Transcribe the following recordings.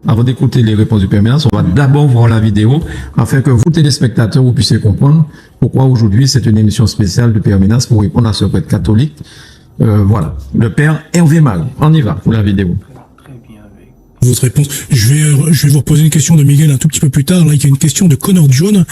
avant d'écouter les réponses du Père Ménas, on va d'abord voir la vidéo afin que vous, téléspectateurs, vous puissiez comprendre pourquoi aujourd'hui c'est une émission spéciale du Père Ménas pour répondre à ce prêtre catholique. Voilà, le Père Hervé Marie. On y va pour la vidéo. Votre réponse. Je vais vous reposer une question de Miguel un tout petit peu plus tard. Là, il y a une question de Connor John,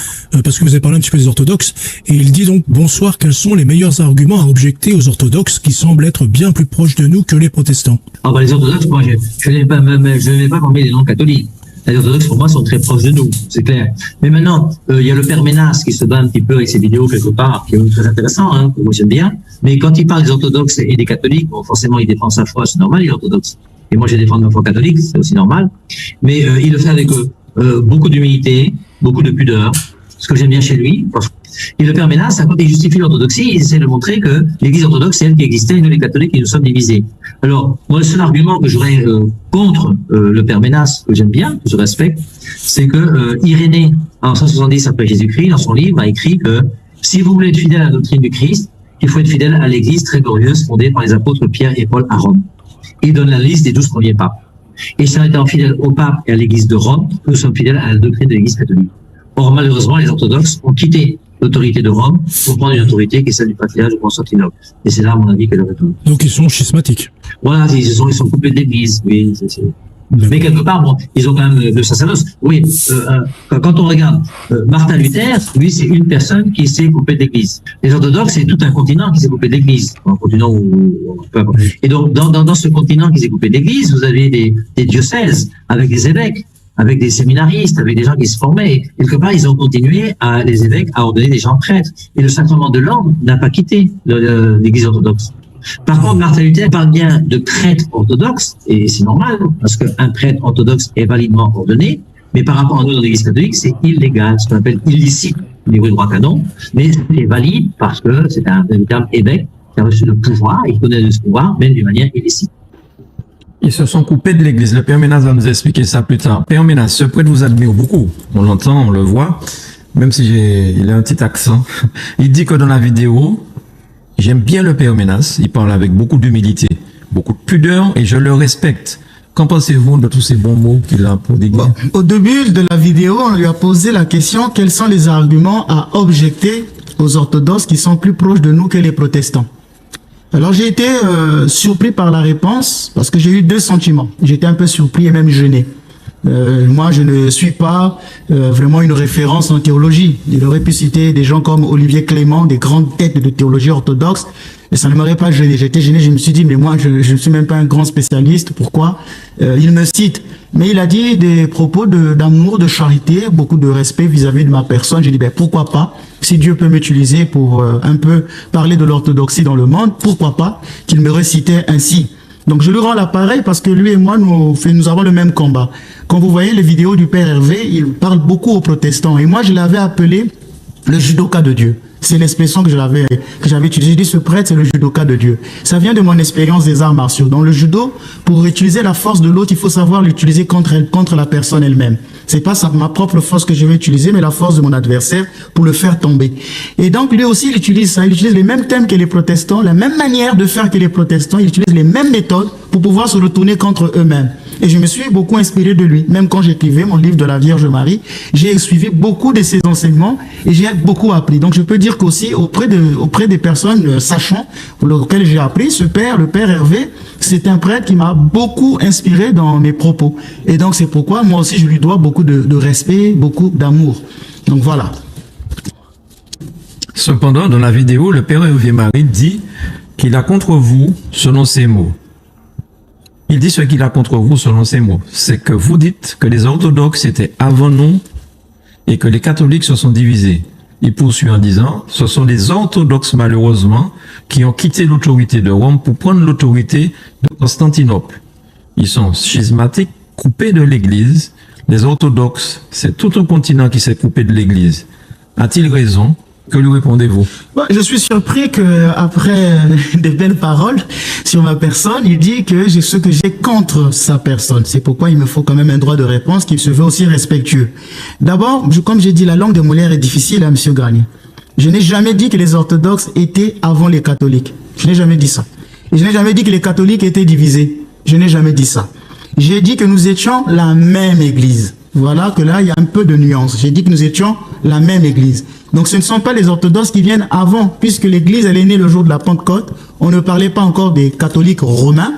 parce que vous avez parlé un petit peu des orthodoxes. Et il dit donc, bonsoir, quels sont les meilleurs arguments à objecter aux orthodoxes qui semblent être bien plus proches de nous que les protestants? Ah bah les orthodoxes, moi, je n'ai pas parmi les non-catholiques. Les orthodoxes, pour moi, sont très proches de nous, c'est clair. Mais maintenant, il y a le Père Ménas qui se bat un petit peu avec ses vidéos quelque part, qui est très intéressant, hein, que moi j'aime bien. Mais quand il parle des orthodoxes et des catholiques, bon, forcément, il défend sa foi, c'est normal, il est orthodoxe. Et moi, je défends ma foi catholique, c'est aussi normal. Mais il le fait avec beaucoup d'humilité, beaucoup de pudeur, ce que j'aime bien chez lui. Et le Père Ménas, quand il justifie l'orthodoxie, il essaie de montrer que l'Église orthodoxe, c'est elle qui existait, et nous les catholiques, et nous sommes divisés. Alors, moi, le seul argument que j'aurais contre le Père Ménas, que j'aime bien, que je respecte, c'est que Irénée, en 170 après Jésus-Christ, dans son livre, a écrit que si vous voulez être fidèle à la doctrine du Christ, il faut être fidèle à l'Église très glorieuse fondée par les apôtres Pierre et Paul à Rome. Il donne la liste des 12 premiers papes. Et si en étant fidèle au pape et à l'Église de Rome, nous sommes fidèles à la doctrine de l'Église catholique. Or, malheureusement, les orthodoxes ont quitté l'autorité de Rome pour prendre une autorité qui est celle du patriarche de Constantinople. Et c'est là, à mon avis, que le retour. Donc ils sont schismatiques. Voilà, ils sont coupés de l'Église. Oui, mais quelque part, bon, ils ont quand même le sacerdoce. Oui, quand on regarde Martin Luther, lui, c'est une personne qui s'est coupée de l'Église. Les orthodoxes, c'est tout un continent qui s'est coupé de l'Église. Un continent et donc, dans ce continent qui s'est coupé de l'Église, vous avez des diocèses avec des évêques, avec des séminaristes, avec des gens qui se formaient. Quelque part, ils ont continué les évêques à ordonner des gens prêtres. Et le sacrement de l'ordre n'a pas quitté l'Église orthodoxe. Par contre, Martin Luther parle bien de prêtre orthodoxe, et c'est normal, parce qu'un prêtre orthodoxe est validement ordonné, mais par rapport à nous dans l'Église catholique, c'est illégal, ce qu'on appelle illicite au niveau du droit canon, mais c'est valide parce que c'est un véritable évêque qui a reçu le pouvoir, il connaît ce pouvoir, même d'une manière illicite. Ils se sont coupés de l'Église. Le Père Ménas va nous expliquer ça plus tard. Père Ménas, ce prêtre vous admire beaucoup. On l'entend, on le voit, même si il a un petit accent. Il dit que dans la vidéo, j'aime bien le Père Ménas, il parle avec beaucoup d'humilité, beaucoup de pudeur, et je le respecte. Qu'en pensez-vous de tous ces bons mots qu'il a prodigués? Bon, au début de la vidéo, on lui a posé la question, quels sont les arguments à objecter aux orthodoxes qui sont plus proches de nous que les protestants? Alors j'ai été surpris par la réponse, parce que j'ai eu deux sentiments. J'étais un peu surpris et même gêné. Moi, je ne suis pas vraiment une référence en théologie. Il aurait pu citer des gens comme Olivier Clément, des grandes têtes de théologie orthodoxe, et ça ne m'aurait pas gêné. J'étais gêné, je me suis dit, mais moi, je ne suis même pas un grand spécialiste. Pourquoi il me cite? Mais il a dit des propos d'amour, de charité, beaucoup de respect vis-à-vis de ma personne. J'ai dit, ben pourquoi pas? Si Dieu peut m'utiliser pour un peu parler de l'orthodoxie dans le monde, pourquoi pas qu'il me récitait ainsi? Donc je lui rends l'appareil parce que lui et moi, nous avons le même combat. Quand vous voyez les vidéos du Père Hervé, il parle beaucoup aux protestants. Et moi, je l'avais appelé le judoka de Dieu. C'est l'expression que j'avais utilisée. J'ai dit, ce prêtre, c'est le judoka de Dieu. Ça vient de mon expérience des arts martiaux. Dans le judo, pour utiliser la force de l'autre, il faut savoir l'utiliser contre la personne elle-même. C'est pas ma propre force que je vais utiliser, mais la force de mon adversaire pour le faire tomber. Et donc, lui aussi, il utilise ça. Il utilise les mêmes thèmes que les protestants, la même manière de faire que les protestants. Il utilise les mêmes méthodes pour pouvoir se retourner contre eux-mêmes. Et je me suis beaucoup inspiré de lui. Même quand j'écrivais mon livre de la Vierge Marie, j'ai suivi beaucoup de ses enseignements et j'ai beaucoup appris. Donc, je peux dire qu'aussi, auprès des personnes sachant, pour lesquelles j'ai appris, le Père Hervé, c'est un prêtre qui m'a beaucoup inspiré dans mes propos. Et donc, c'est pourquoi moi aussi, je lui dois beaucoup de respect, beaucoup d'amour. Donc, voilà. Cependant, dans la vidéo, le Père Hervé Marie dit qu'il a contre vous selon ses mots. Il dit ce qu'il a contre vous selon ses mots. C'est que vous dites que les orthodoxes étaient avant nous et que les catholiques se sont divisés. Il poursuit en disant, ce sont les orthodoxes malheureusement qui ont quitté l'autorité de Rome pour prendre l'autorité de Constantinople. Ils sont schismatiques, coupés de l'Église. Les orthodoxes, c'est tout un continent qui s'est coupé de l'Église. A-t-il raison? Que lui répondez-vous? Je suis surpris que après des belles paroles sur ma personne, il dit que j'ai ce que j'ai contre sa personne. C'est pourquoi il me faut quand même un droit de réponse qui se veut aussi respectueux. D'abord, comme j'ai dit, la langue de Molière est difficile à M. Granier. Je n'ai jamais dit que les orthodoxes étaient avant les catholiques. Je n'ai jamais dit ça. Et je n'ai jamais dit que les catholiques étaient divisés. Je n'ai jamais dit ça. J'ai dit que nous étions la même église. Voilà que là, il y a un peu de nuance. J'ai dit que nous étions la même église. Donc ce ne sont pas les orthodoxes qui viennent avant, puisque l'église, elle est née le jour de la Pentecôte. On ne parlait pas encore des catholiques romains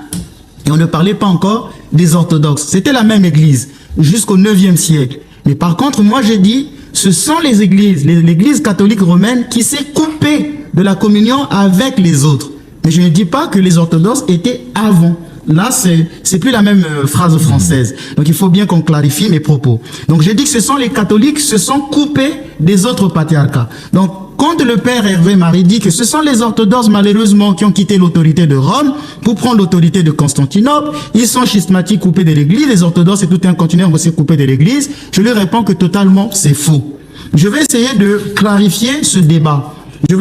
et on ne parlait pas encore des orthodoxes. C'était la même église jusqu'au 9e siècle. Mais par contre, moi j'ai dit, ce sont les églises, l'église catholique romaine qui s'est coupée de la communion avec les autres. Mais je ne dis pas que les orthodoxes étaient avant. Là, c'est plus la même phrase française. Donc, il faut bien qu'on clarifie mes propos. Donc, j'ai dit que ce sont les catholiques qui se sont coupés des autres patriarcats. Donc, quand le père Hervé Marie dit que ce sont les orthodoxes, malheureusement, qui ont quitté l'autorité de Rome pour prendre l'autorité de Constantinople, ils sont schismatiques coupés de l'église, les orthodoxes et tout un continent vont se couper de l'église, je lui réponds que totalement, c'est faux. Je vais essayer de clarifier ce débat. Je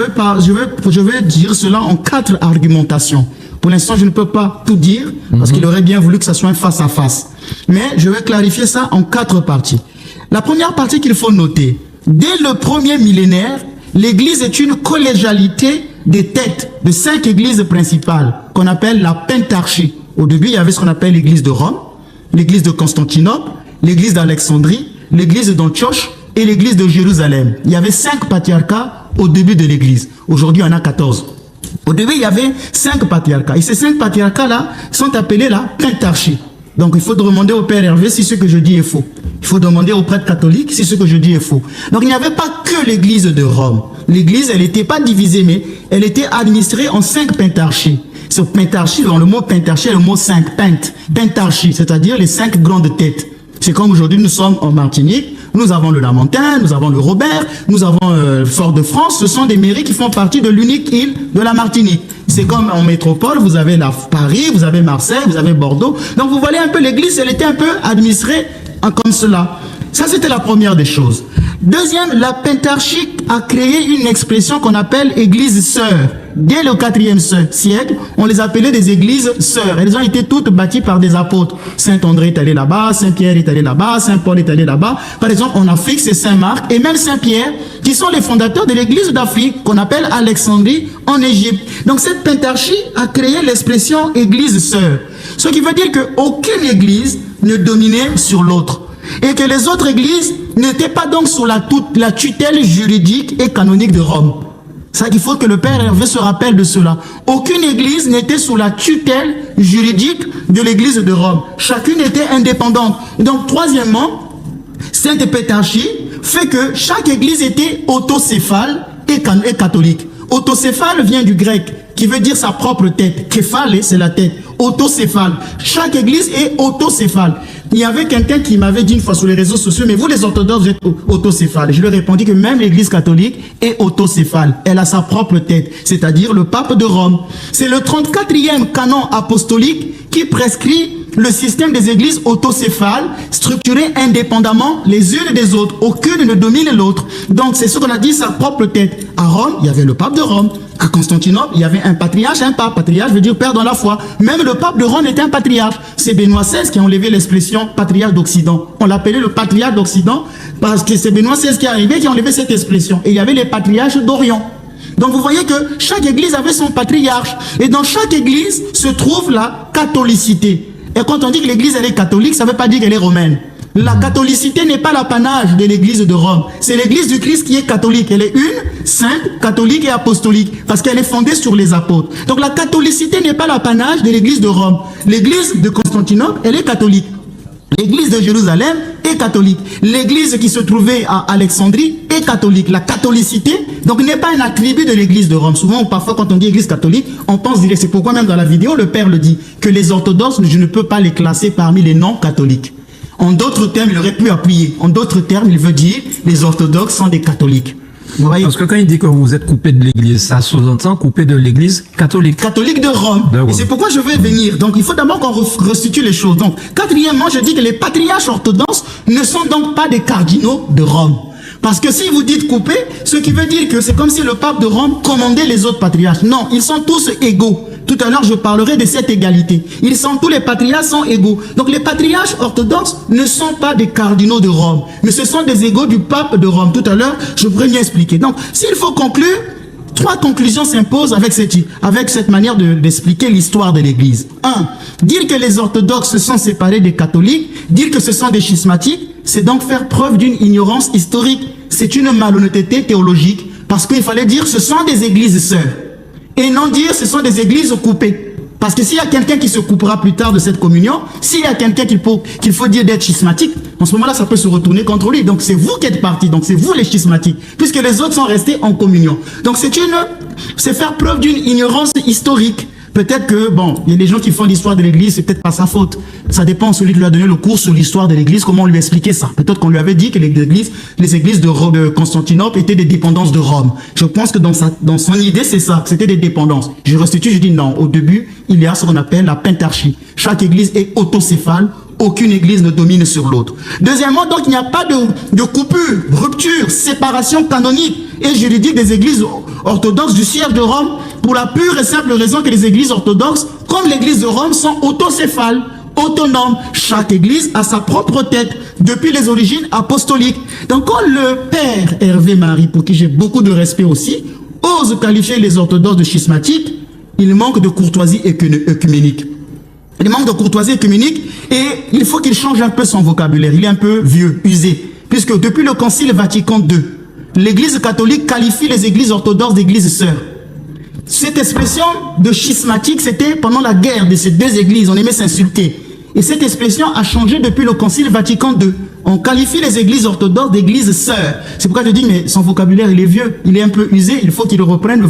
vais dire cela en 4 argumentations. Pour l'instant, je ne peux pas tout dire, parce qu'il aurait bien voulu que ça soit un face-à-face. Mais je vais clarifier ça en 4 parties. La première partie qu'il faut noter, dès le premier millénaire, l'Église est une collégialité des têtes de 5 églises principales, qu'on appelle la pentarchie. Au début, il y avait ce qu'on appelle l'Église de Rome, l'Église de Constantinople, l'Église d'Alexandrie, l'Église d'Antioche et l'Église de Jérusalem. Il y avait 5 patriarcats au début de l'Église. Aujourd'hui, il y en a 14. Au début, il y avait 5 patriarcats. Et ces 5 patriarcats-là sont appelés la pentarchie. Donc, il faut demander au père Hervé si ce que je dis est faux. Il faut demander aux prêtres catholiques si ce que je dis est faux. Donc, il n'y avait pas que l'église de Rome. L'église, elle n'était pas divisée, mais elle était administrée en 5 pentarchies. Ce pentarchie, dans le mot pentarchie, le mot 5, pentarchie, c'est-à-dire les 5 grandes têtes. C'est comme aujourd'hui, nous sommes en Martinique. Nous avons le Lamentin, nous avons le Robert, nous avons Fort-de-France. Ce sont des mairies qui font partie de l'unique île de la Martinique. C'est comme en métropole, vous avez Paris, vous avez Marseille, vous avez Bordeaux. Donc vous voyez un peu l'église, elle était un peu administrée comme cela. Ça, c'était la première des choses. Deuxième, la pentarchie a créé une expression qu'on appelle église sœur. Dès le 4e siècle, on les appelait des églises sœurs. Elles ont été toutes bâties par des apôtres. Saint-André est allé là-bas, Saint-Pierre est allé là-bas, Saint-Paul est allé là-bas. Par exemple, en Afrique, c'est Saint-Marc et même Saint-Pierre, qui sont les fondateurs de l'église d'Afrique, qu'on appelle Alexandrie en Égypte. Donc cette pentarchie a créé l'expression église sœur. Ce qui veut dire qu'aucune église ne dominait sur l'autre. Et que les autres églises n'étaient pas donc sous la tutelle juridique et canonique de Rome. Ça, il faut que le père Hervé se rappelle de cela. Aucune église n'était sous la tutelle juridique de l'église de Rome. Chacune était indépendante. Donc, troisièmement, cette pentarchie fait que chaque église était autocéphale et catholique. Autocéphale vient du grec, qui veut dire sa propre tête. Képhale, c'est la tête. Autocéphale. Chaque église est autocéphale. Il y avait quelqu'un qui m'avait dit une fois sur les réseaux sociaux, mais vous les orthodoxes, vous êtes autocéphales. Je lui ai répondu que même l'église catholique est autocéphale. Elle a sa propre tête, c'est-à-dire le pape de Rome. C'est le 34e canon apostolique qui prescrit le système des églises autocéphales, structurées indépendamment les unes des autres. Aucune ne domine l'autre. Donc c'est ce qu'on a dit, sa propre tête. À Rome, il y avait le pape de Rome. À Constantinople, il y avait un patriarche, un pape. Patriarche veut dire père dans la foi. Même le pape de Rome était un patriarche. C'est Benoît XVI qui a enlevé l'expression patriarche d'Occident. On l'appelait le patriarche d'Occident parce que c'est Benoît XVI qui est arrivé qui a enlevé cette expression. Et il y avait les patriarches d'Orient. Donc vous voyez que chaque église avait son patriarche. Et dans chaque église se trouve la catholicité. Et quand on dit que l'église elle est catholique, ça ne veut pas dire qu'elle est romaine. La catholicité n'est pas l'apanage de l'église de Rome. C'est l'église du Christ qui est catholique. Elle est une, sainte, catholique et apostolique. Parce qu'elle est fondée sur les apôtres. Donc la catholicité n'est pas l'apanage de l'église de Rome. L'église de Constantinople, elle est catholique. L'église de Jérusalem est catholique. L'église qui se trouvait à Alexandrie est catholique. La catholicité, donc, n'est pas un attribut de l'église de Rome. Souvent, parfois, quand on dit église catholique, on pense direct. C'est pourquoi même dans la vidéo, le père le dit, que les orthodoxes, je ne peux pas les classer parmi les non-catholiques. En d'autres termes, il aurait pu appuyer. En d'autres termes, il veut dire les orthodoxes sont des catholiques. Vous voyez? Parce que quand il dit que vous êtes coupé de l'église, ça sous-entend coupé de l'église catholique. Catholique de Rome. Et c'est pourquoi je vais venir. Donc il faut d'abord qu'on restitue les choses. Donc, quatrièmement, je dis que les patriarches orthodoxes ne sont donc pas des cardinaux de Rome. Parce que si vous dites coupé, ce qui veut dire que c'est comme si le pape de Rome commandait les autres patriarches. Non, ils sont tous égaux. Tout à l'heure, je parlerai de cette égalité. Tous les patriarches sont égaux. Donc les patriarches orthodoxes ne sont pas des cardinaux de Rome, mais ce sont des égaux du pape de Rome. Tout à l'heure, je pourrais bien expliquer. Donc, s'il faut conclure, trois conclusions s'imposent avec cette manière d'expliquer l'histoire de l'Église. 1. Dire que les orthodoxes se sont séparés des catholiques, dire que ce sont des schismatiques, c'est donc faire preuve d'une ignorance historique. C'est une malhonnêteté théologique, parce qu'il fallait dire ce sont des églises sœurs, et non dire ce sont des églises coupées. Parce que s'il y a quelqu'un qui se coupera plus tard de cette communion, s'il y a quelqu'un qu'il faut dire d'être schismatique, en ce moment-là, ça peut se retourner contre lui. Donc c'est vous qui êtes partis, donc c'est vous les schismatiques, puisque les autres sont restés en communion. Donc c'est faire preuve d'une ignorance historique. Peut-être que, bon, il y a des gens qui font l'histoire de l'Église, c'est peut-être pas sa faute. Ça dépend de celui qui lui a donné le cours sur l'histoire de l'Église, comment on lui expliquait ça. Peut-être qu'on lui avait dit que les églises de Constantinople étaient des dépendances de Rome. Je pense que dans son idée, c'est ça, c'était des dépendances. Je restitue, je dis non. Au début, il y a ce qu'on appelle la pentarchie. Chaque église est autocéphale. Aucune église ne domine sur l'autre. Deuxièmement, donc, il n'y a pas de coupure, rupture, séparation canonique et juridique des églises orthodoxes du siège de Rome, pour la pure et simple raison que les églises orthodoxes, comme l'église de Rome, sont autocéphales, autonomes. Chaque église a sa propre tête, depuis les origines apostoliques. Donc, quand le père Hervé Marie, pour qui j'ai beaucoup de respect aussi, ose qualifier les orthodoxes de schismatiques, il manque de courtoisie œcuménique. Il manque de courtoisie œcuménique et il faut qu'il change un peu son vocabulaire. Il est un peu vieux, usé. Puisque depuis le Concile Vatican II, l'Église catholique qualifie les églises orthodoxes d'églises sœurs. Cette expression de schismatique, c'était pendant la guerre de ces deux églises. On aimait s'insulter. Et cette expression a changé depuis le Concile Vatican II. On qualifie les églises orthodoxes d'églises sœurs. C'est pourquoi je dis, mais son vocabulaire, il est vieux. Il est un peu usé. Il faut qu'il reprenne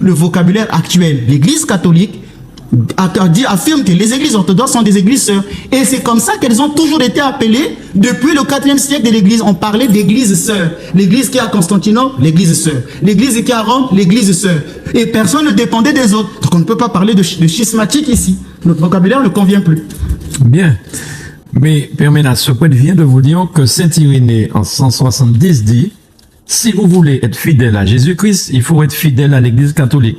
le vocabulaire actuel. L'Église catholique affirme que les églises orthodoxes sont des églises sœurs. Et c'est comme ça qu'elles ont toujours été appelées depuis le 4e siècle de l'église. On parlait d'église sœur. L'église qui est à Constantinople, l'église sœur. L'église qui est à Rome, l'église sœur. Et personne ne dépendait des autres. Donc on ne peut pas parler de schismatique ici. Notre vocabulaire ne convient plus. Bien. Mais Père Ménas, ce point vient de vous dire que Saint Irénée en 170 dit: si vous voulez être fidèle à Jésus-Christ, il faut être fidèle à l'église catholique.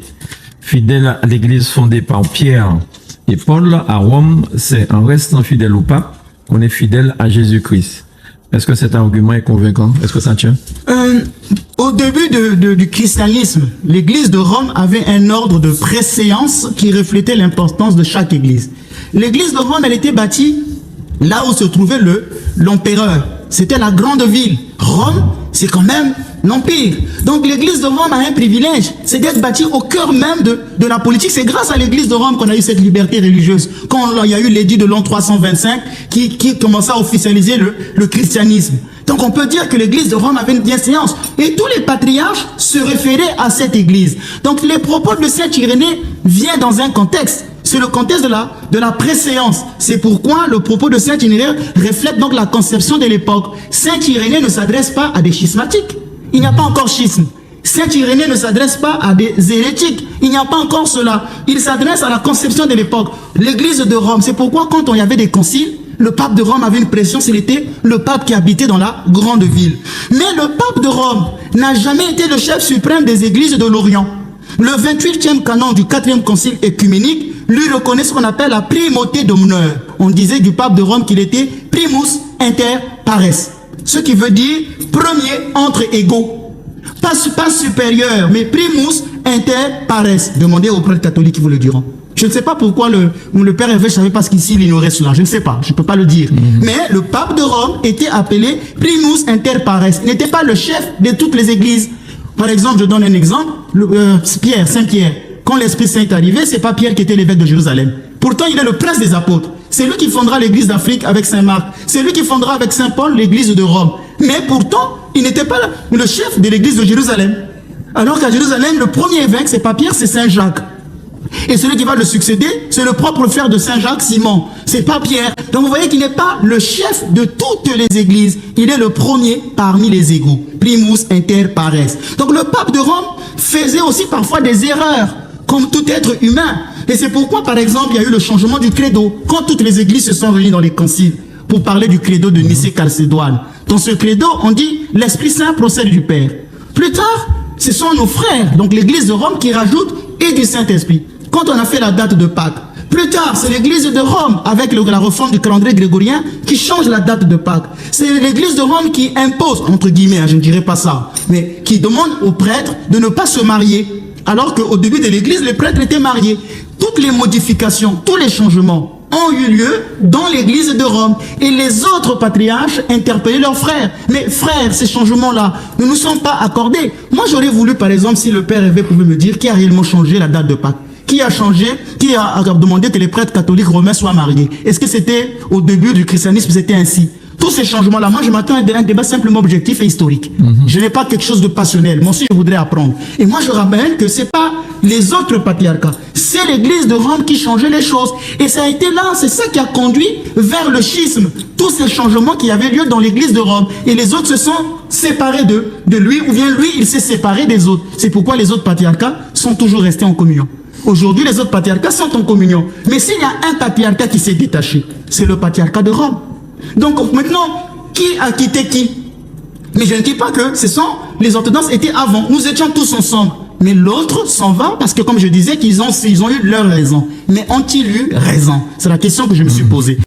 Fidèle à l'église fondée par Pierre et Paul à Rome, c'est en restant fidèle au pape qu'on est fidèle à Jésus-Christ. Est-ce que cet argument est convaincant? Est-ce que ça tient? Au début du christianisme, l'église de Rome avait un ordre de préséance qui reflétait l'importance de chaque église. L'église de Rome, elle était bâtie là où se trouvait l'empereur. C'était la grande ville. Rome, c'est quand même l'empire. Donc l'église de Rome a un privilège, c'est d'être bâtie au cœur même de la politique. C'est grâce à l'église de Rome qu'on a eu cette liberté religieuse. Quand il y a eu l'édit de l'an 325 qui commença à officialiser le christianisme. Donc on peut dire que l'église de Rome avait une bienséance. Et tous les patriarches se référaient à cette église. Donc les propos de Saint Irénée viennent dans un contexte. C'est le contexte de la préséance. C'est pourquoi le propos de Saint Irénée reflète donc la conception de l'époque. Saint Irénée ne s'adresse pas à des schismatiques. Il n'y a pas encore schisme. Saint Irénée ne s'adresse pas à des hérétiques. Il n'y a pas encore cela. Il s'adresse à la conception de l'époque. L'église de Rome, c'est pourquoi quand il y avait des conciles, le pape de Rome avait une pression, c'était le pape qui habitait dans la grande ville. Mais le pape de Rome n'a jamais été le chef suprême des églises de l'Orient. Le 28e canon du 4e concile œcuménique lui reconnaît ce qu'on appelle la primauté d'honneur. On disait du pape de Rome qu'il était primus inter pares. Ce qui veut dire premier entre égaux. Pas supérieur, mais primus inter pares. Demandez aux prêtres catholiques qui vous le diront. Je ne sais pas pourquoi le père Hervé ne savait pas ce qu'ici il ignorait cela. Je ne sais pas, je ne peux pas le dire. Mais le pape de Rome était appelé primus inter pares. Il n'était pas le chef de toutes les églises. Par exemple, je donne un exemple. Saint Pierre. Quand l'Esprit Saint est arrivé, c'est pas Pierre qui était l'évêque de Jérusalem. Pourtant, il est le prince des apôtres. C'est lui qui fondera l'église d'Afrique avec Saint Marc. C'est lui qui fondera avec Saint Paul l'église de Rome. Mais pourtant, il n'était pas le chef de l'église de Jérusalem. Alors qu'à Jérusalem, le premier évêque, c'est pas Pierre, c'est Saint Jacques. Et celui qui va le succéder, c'est le propre frère de Saint Jacques, Simon. C'est pas Pierre. Donc vous voyez qu'il n'est pas le chef de toutes les églises. Il est le premier parmi les égaux. Primus inter pares. Donc le pape de Rome faisait aussi parfois des erreurs, comme tout être humain. Et c'est pourquoi, par exemple, il y a eu le changement du credo. Quand toutes les églises se sont réunies dans les conciles pour parler du credo de Nicée-Chalcédoine. Dans ce credo, on dit l'Esprit Saint procède du Père. Plus tard, ce sont nos frères, donc l'église de Rome, qui rajoute et du Saint-Esprit. Quand on a fait la date de Pâques, Plus tard, c'est l'église de Rome, avec la réforme du calendrier grégorien, qui change la date de Pâques. C'est l'église de Rome qui impose, entre guillemets, je ne dirais pas ça, mais qui demande aux prêtres de ne pas se marier. Alors qu'au début de l'église, les prêtres étaient mariés. Toutes les modifications, tous les changements ont eu lieu dans l'église de Rome. Et les autres patriarches interpellaient leurs frères. Mais frères, ces changements-là ne nous sont pas accordés. Moi, j'aurais voulu, par exemple, si le père Hervé pouvait me dire qui a réellement changé la date de Pâques. Qui a changé, qui a demandé que les prêtres catholiques romains soient mariés. Est-ce que c'était au début du christianisme, c'était ainsi? Tous ces changements-là, moi je m'attends à un débat simplement objectif et historique. Je n'ai pas quelque chose de passionnel. Moi aussi je voudrais apprendre. Et moi je rappelle que c'est pas les autres patriarcats, c'est l'église de Rome qui changeait les choses. Et ça a été là, c'est ça qui a conduit vers le schisme. Tous ces changements qui avaient lieu dans l'église de Rome. Et les autres se sont séparés de lui, ou bien lui il s'est séparé des autres. C'est pourquoi les autres patriarcats sont toujours restés en communion. Aujourd'hui, les autres patriarcats sont en communion. Mais s'il y a un patriarcat qui s'est détaché, c'est le patriarcat de Rome. Donc maintenant, qui a quitté qui? Mais je ne dis pas que ce sont les orthodoxes étaient avant. Nous étions tous ensemble. Mais l'autre s'en va parce que, comme je disais, ils ont eu leur raison. Mais ont-ils eu raison? C'est la question que je me suis posée.